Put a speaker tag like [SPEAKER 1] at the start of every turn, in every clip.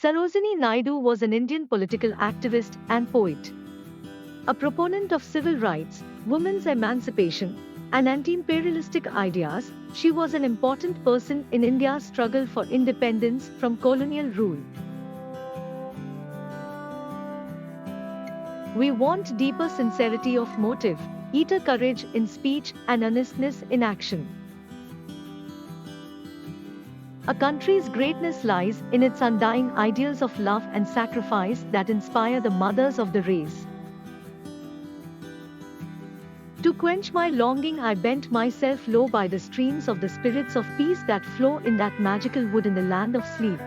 [SPEAKER 1] Sarojini Naidu was an Indian political activist and poet. A proponent of civil rights, women's emancipation, and anti-imperialistic ideas, she was an important person in India's struggle for independence from colonial rule. We want deeper sincerity of motive, ether courage in speech and earnestness in action. A country's greatness lies in its undying ideals of love and sacrifice that inspire the mothers of the race. To quench my longing, I bent myself low by the streams of the spirits of peace that flow in that magical wood in the land of sleep.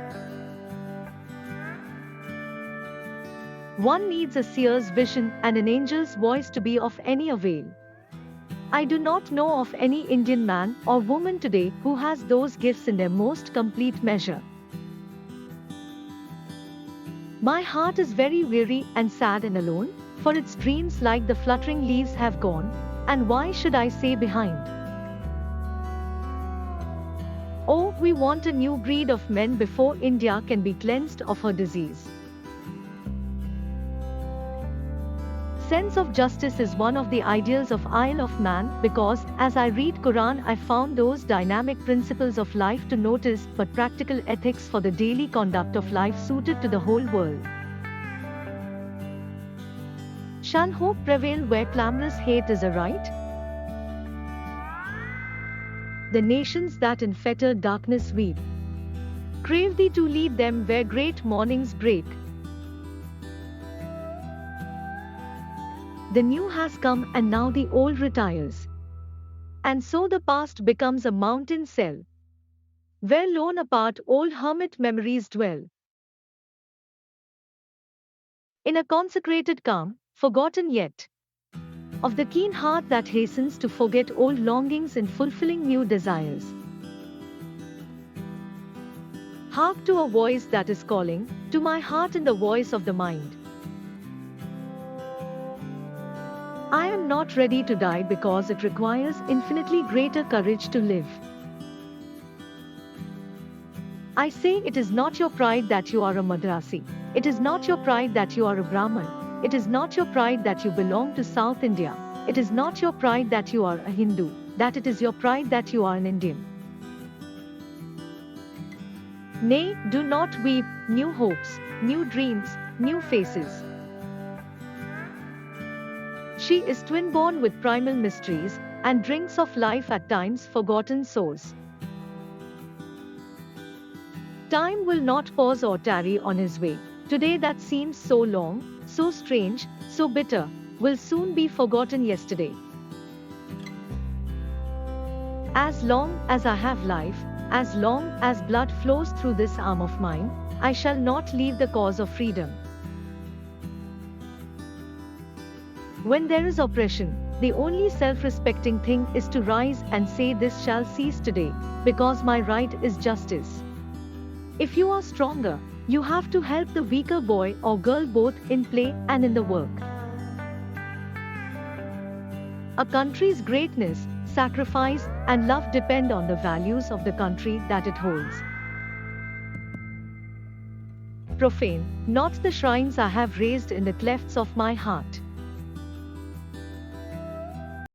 [SPEAKER 1] One needs a seer's vision and an angel's voice to be of any avail. I do not know of any Indian man or woman today who has those gifts in their most complete measure. My heart is very weary and sad and alone, for its dreams like the fluttering leaves have gone, and why should I stay behind? Oh, we want a new breed of men before India can be cleansed of her disease. Sense of justice is one of the ideals of Isle of Man because, as I read Quran, I found those dynamic principles of life to notice, but practical ethics for the daily conduct of life suited to the whole world. Shall hope prevail where clamorous hate is a right? The nations that in fettered darkness weep crave thee to lead them where great mornings break. The new has come and now the old retires. And so the past becomes a mountain cell, where lone apart old hermit memories dwell. In a consecrated calm, forgotten yet, of the keen heart that hastens to forget old longings in fulfilling new desires. Hark to a voice that is calling, to my heart in the voice of the mind. I am not ready to die because it requires infinitely greater courage to live. I say it is not your pride that you are a Madrasi. It is not your pride that you are a Brahmin. It is not your pride that you belong to South India. It is not your pride that you are a Hindu. That it is your pride that you are an Indian. Nay, do not weep, new hopes, new dreams, new faces. She is twin-born with primal mysteries, and drinks of life at times forgotten source. Time will not pause or tarry on his way. Today that seems so long, so strange, so bitter, will soon be forgotten yesterday. As long as I have life, as long as blood flows through this arm of mine, I shall not leave the cause of freedom. When there is oppression, the only self-respecting thing is to rise and say this shall cease today, because my right is justice. If you are stronger, you have to help the weaker boy or girl both in play and in the work. A country's greatness, sacrifice, and love depend on the values of the country that it holds. Profane, not the shrines I have raised in the clefts of my heart.